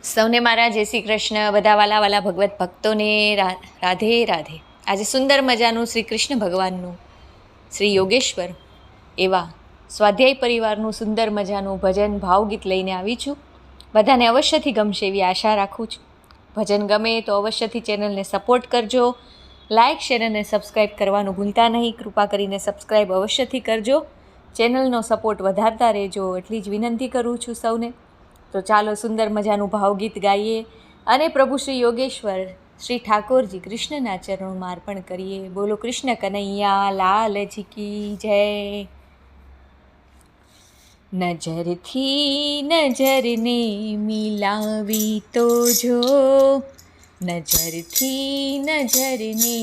સૌને મારા જય શ્રી કૃષ્ણ. બધા વાલા વાલા ભગવત ભક્તોને રાધે રાધે. આજે સુંદર મજાનું શ્રી કૃષ્ણ ભગવાનનું શ્રી યોગેશ્વર એવા સ્વાધ્યાય પરિવારનું સુંદર મજાનું ભજન ભાવગીત લઈને આવી છું. બધાને અવશ્યથી ગમશે એવી આશા રાખું છું. ભજન ગમે તો અવશ્યથી ચેનલને સપોર્ટ કરજો. લાઇક શેર અને સબસ્ક્રાઈબ કરવાનું ભૂલતા નહીં. કૃપા કરીને સબસ્ક્રાઈબ અવશ્યથી કરજો. ચેનલનો સપોર્ટ વધારતા રહેજો એટલી જ વિનંતી કરું છું સૌને. તો ચાલો સુંદર મજાનું ભાવગીત ગાઈએ અને પ્રભુ શ્રી યોગેશ્વર શ્રી ઠાકોરજી કૃષ્ણના ચરણોમાં અર્પણ કરીએ. બોલો કૃષ્ણ કનૈયા લાલજી કી જય. નજરથી નજરને મિલાવી તો જો, નજરથી નજરને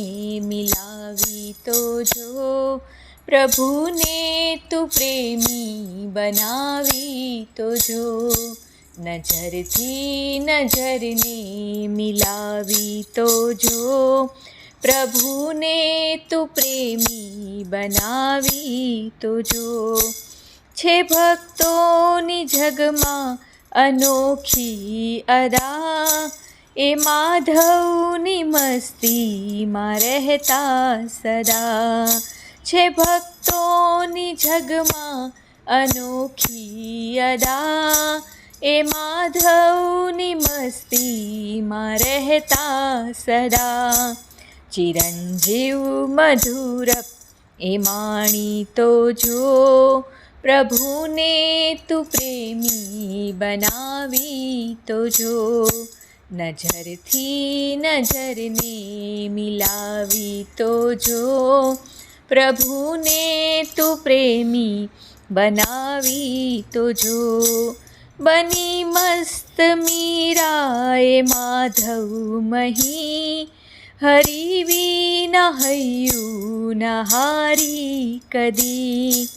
મિલાવી તો જો, પ્રભુને તું પ્રેમી બનાવી તો જો. નજરથી નજરને મિલાવી તો જો, પ્રભુને તું પ્રેમી બનાવી તો જો. છે ભક્તોની જગમાં અનોખી અદા, એ માધવની મસ્તીમાં રહેતા સદા. છે ભક્તોની જગમાં અનોખી અદા, એ માધવની મસ્તીમાં રહેતા સદા. ચિરંજીવ મધુર એ માણી તો જો, પ્રભુને તું પ્રેમી બનાવી તો જો. નજરથી નજરને મિલાવી તો જો, પ્રભુને તું પ્રેમી બનાવી તો જો. બની મસ્ત મીરાએ માધવ મહી, હરી વિના હૈયું ન હારી કદી.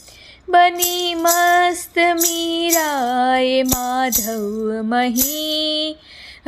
બની મસ્ત મીરાએ માધવ મહી,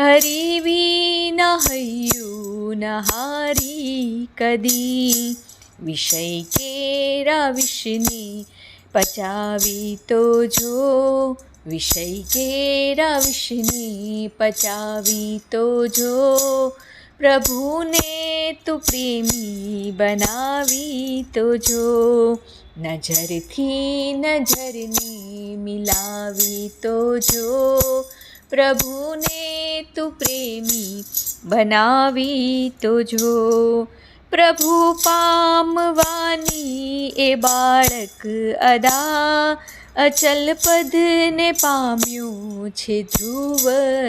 હરી વિના હૈયું ન હારી કદી. વિષય કેરા વિષને પચાવી તો જો, વિષય કેરા વિષને પચાવી તો જો, પ્રભુને તું પ્રેમી બનાવી તો જો. નજરથી નજરને મિલાવી તો જો, પ્રભુને તું પ્રેમી બનાવી તો જો. પ્રભુ પામવાની એ બાળક અદા, અચલ પદને પામ્યું છે ધ્રુવ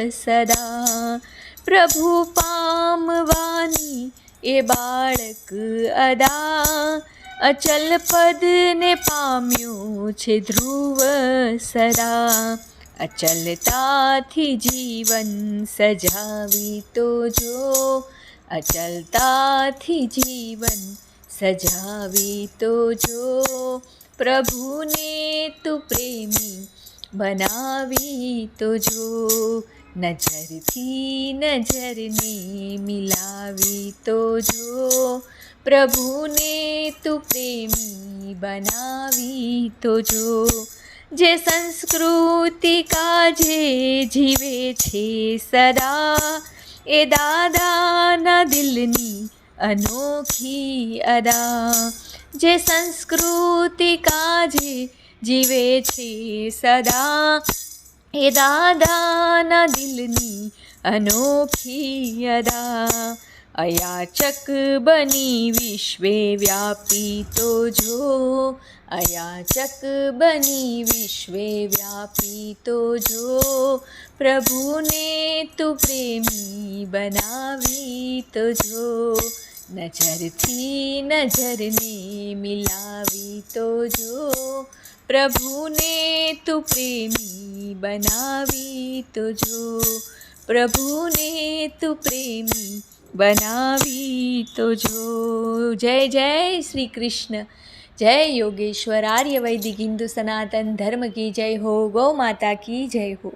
સદા. પ્રભુ પામવાની એ બાળક અદા, અચલ પદને પામ્યું છે ધ્રુવ સદા. અચલતાથી જીવન સજાવી તો જો, અચલતાથી જીવન સજાવી તો જો, પ્રભુને તું પ્રેમી બનાવી તો જો. નજરથી નજરને મિલાવી તો જો, પ્રભુને તું પ્રેમી બનાવી તો જો. જે સંસ્કૃતિ કાજે જીવે છે સદા, એ દાદાના દિલની અનોખી અદા. જે સંસ્કૃતિ કાજે જીવે છે સદા, એ દાદાના દિલની અનોખી અદા. અયાચક બની વિશ્વે વ્યાપી તો જો, અયાચક બની વિશ્વે વ્યાપી તો જો, પ્રભુને તું પ્રેમી બનાવી તો જો. નજરથી નજરને મિલાવી તો જો, પ્રભુને તું પ્રેમી બનાવી તો જો. પ્રભુને તું પ્રેમી બનાવી તો જો. જય જય શ્રી કૃષ્ણ. જય યોગેશ્વર. આર્ય વૈદિક હિન્દુ સનાતન ધર્મ કી જય હો. ગૌ માતા કી જય હો.